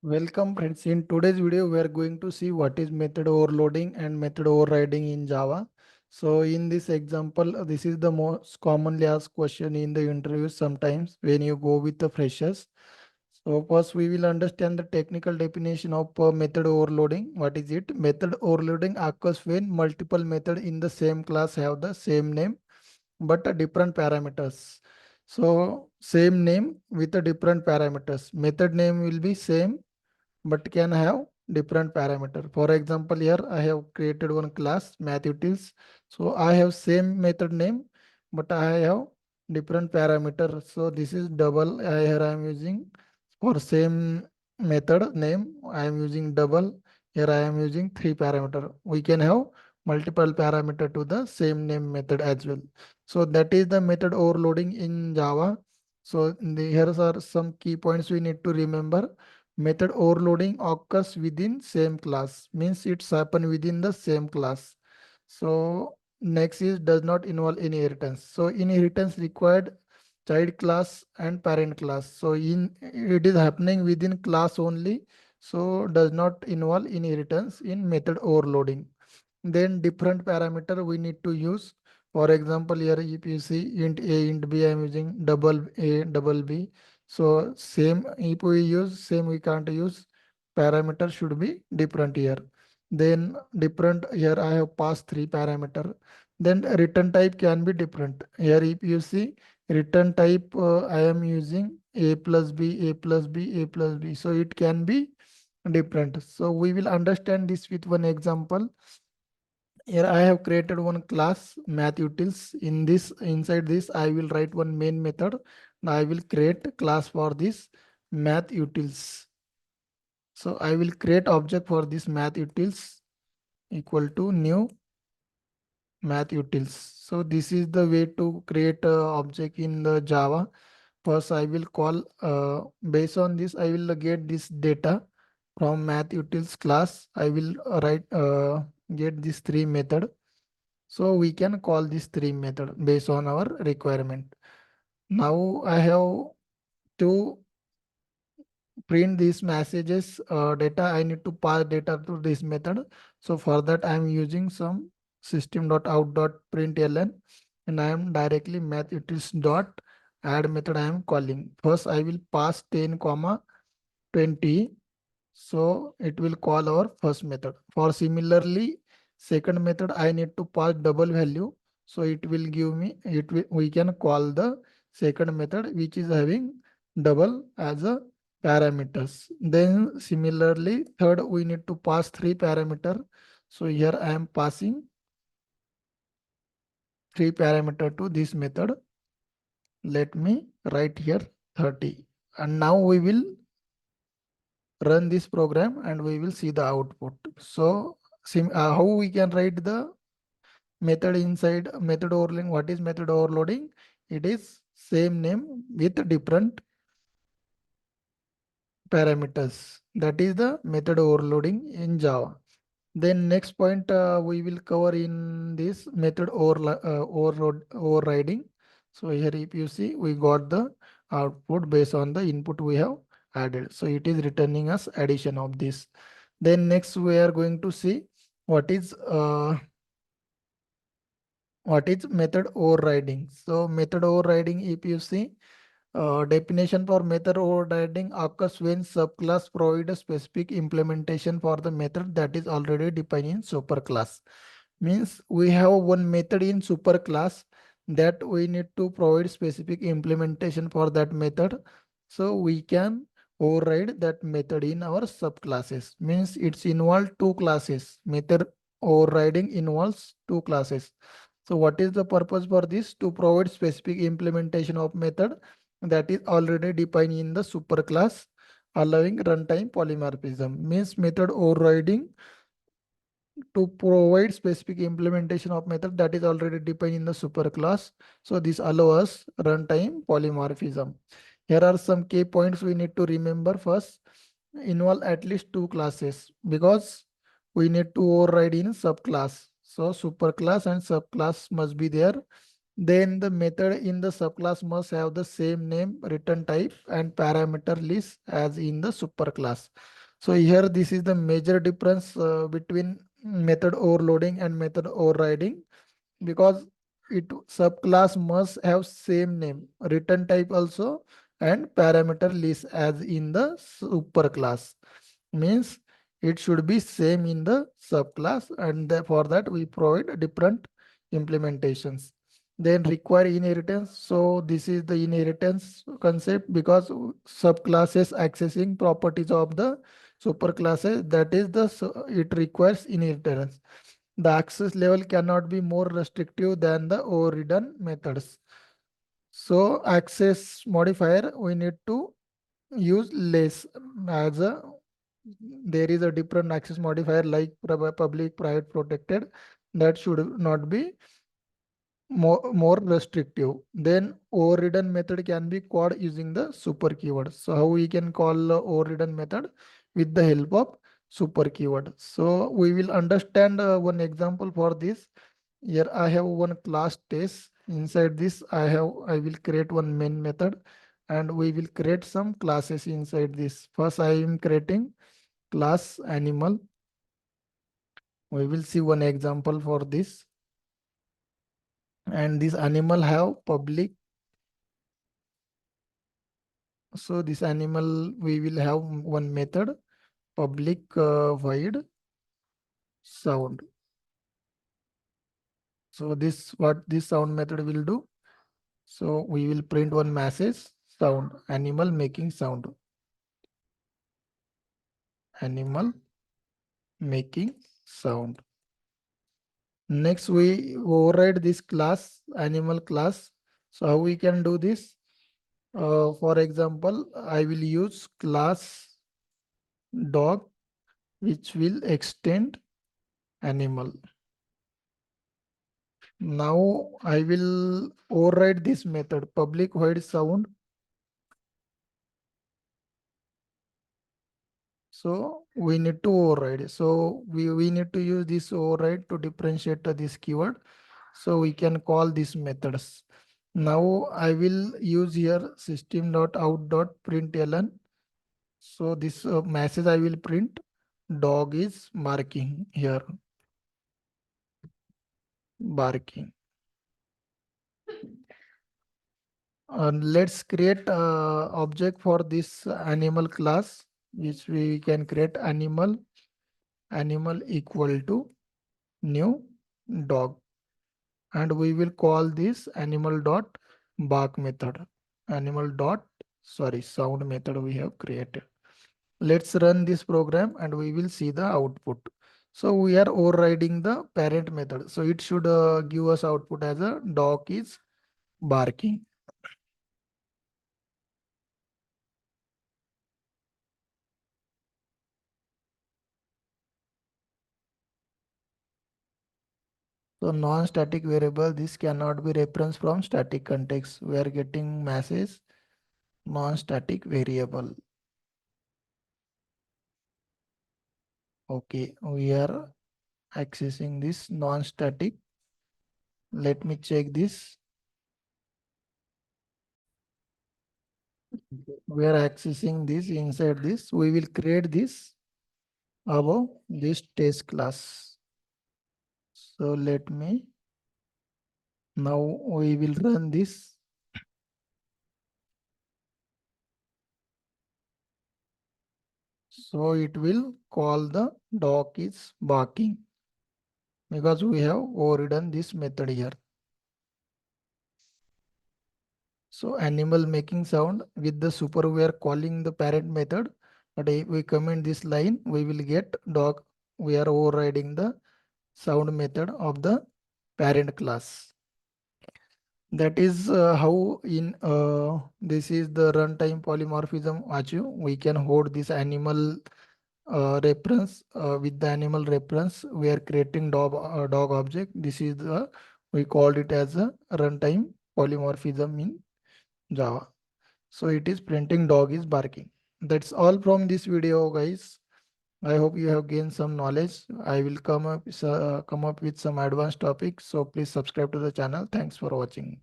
Welcome friends. In today's video, we are going to see what is method overloading and method overriding in Java. So in this example, this is the most commonly asked question in the interviews sometimes when you go with the freshers. So first we will understand the technical definition of method overloading. What is it? Method overloading occurs when multiple methods in the same class have the same name but a different parameters. So same name with a different parameters. Method name will be same but can have different parameter. For example, here I have created one class mathutils. So I have same method name, but I have different parameter. So this is double. Here I am using for same method name. I am using double. Here I am using three parameter. We can have multiple parameter to the same name method as well. So that is the method overloading in Java. So here are some key points we need to remember. Method overloading occurs within same class, means it's happen within the same class. So next is does not involve inheritance. So inheritance required child class and parent class. So in it is happening within class only. So does not involve inheritance in method overloading. Then different parameter we need to use. For example, here if you see int a, int b, I am using double a, double b. So same, if we use same, we can't use. Parameter should be different here. Then different here I have passed three parameter. Then return type can be different. Here if you see return type, I am using a plus b, a plus b, a plus b. So it can be different. So we will understand this with one example. Here I have created one class mathutils. In this, inside this, I will write one main method. Now I will create class for this mathutils. So I will create object for this mathutils equal to new mathutils. So this is the way to create a object in the Java. First, I will call, based on this, I will get this data from mathutils class. I will write, get this three method. So we can call this stream method based on our requirement. Now I have to print these messages data. I need to pass data to this method. So for that I am using some system.out.println and I am directly mathutils dot add method I am calling. First I will pass 10 comma 20. So it will call our first method. For similarly, second method, I need to pass double value. So it will give me, we can call the second method, which is having double as a parameters. Then similarly, third, we need to pass three parameter. So here I am passing three parameter to this method. Let me write here 30. And now we will run this program and we will see the output. So how we can write the method inside method overloading? What is method overloading? It is same name with different parameters. That is the method overloading in Java. Then next point we will cover in this method overriding. So here if you see, we got the output based on the input we have added. So it is returning us addition of this. Then next we are going to see what is method overriding. So method overriding, if you see, definition for method overriding occurs when subclass provide a specific implementation for the method that is already defined in superclass. Means we have one method in superclass that we need to provide specific implementation for that method. So we can override that method in our subclasses. Means it's involved two classes. Method overriding involves two classes. So what is the purpose for this? To provide specific implementation of method that is already defined in the superclass, allowing runtime polymorphism. Means method overriding to provide specific implementation of method that is already defined in the superclass. So this allows runtime polymorphism. Here are some key points we need to remember. First, involve at least two classes because we need to override in subclass. So superclass and subclass must be there. Then the method in the subclass must have the same name, return type, and parameter list as in the superclass. So here this is the major difference between method overloading and method overriding, because it subclass must have same name, return type also, and parameter list as in the superclass. Means it should be same in the subclass, and for that we provide different implementations. Then require inheritance. So this is the inheritance concept, because subclasses accessing properties of the superclasses, that is the it requires inheritance. The access level cannot be more restrictive than the overridden methods. So access modifier we need to use less, as a there is a different access modifier like public, private, protected, that should not be more restrictive. Then overridden method can be called using the super keyword. So how we can call the overridden method? With the help of super keyword. So we will understand one example for this. Here I have one class test. Inside this I will create one main method, and we will create some classes inside this. First I am creating class animal. We will see one example for this. And this animal have public. So this animal, we will have one method, public void sound. So this what this sound method will do. So we will print one message, sound, animal making sound, animal making sound. Next we override this class, animal class. So how we can do this? For example, I will use class dog, which will extend animal. Now I will override this method, public void sound. So we need to override. So we need to use this override to differentiate this keyword. So we can call these methods. Now I will use here system.out.println. So this message I will print, dog is barking here, barking. Let's create object for this animal class, which we can create animal equal to new dog, and we will call this animal dot bark method, animal dot sound method we have created. Let's run this program and we will see the output. So we are overriding the parent method, so it should give us output as a dog is barking. So non-static variable, this cannot be referenced from static context. We are getting message non-static variable. Okay, we are accessing this non-static. Let me check this. We are accessing this inside this. We will create this above this test class. So let me, now we will run this. So it will call the dog is barking, because we have overridden this method here. So animal making sound with the super, we are calling the parent method. But if we comment this line, we will get dog. We are overriding the sound method of the parent class. That is how in this is the runtime polymorphism achieve. We can hold this animal reference with the animal reference. We are creating dog object. This is the, we called it as a runtime polymorphism in Java. So it is printing dog is barking. That's all from this video, guys. I hope you have gained some knowledge. I will come up with some advanced topics. So please subscribe to the channel. Thanks for watching.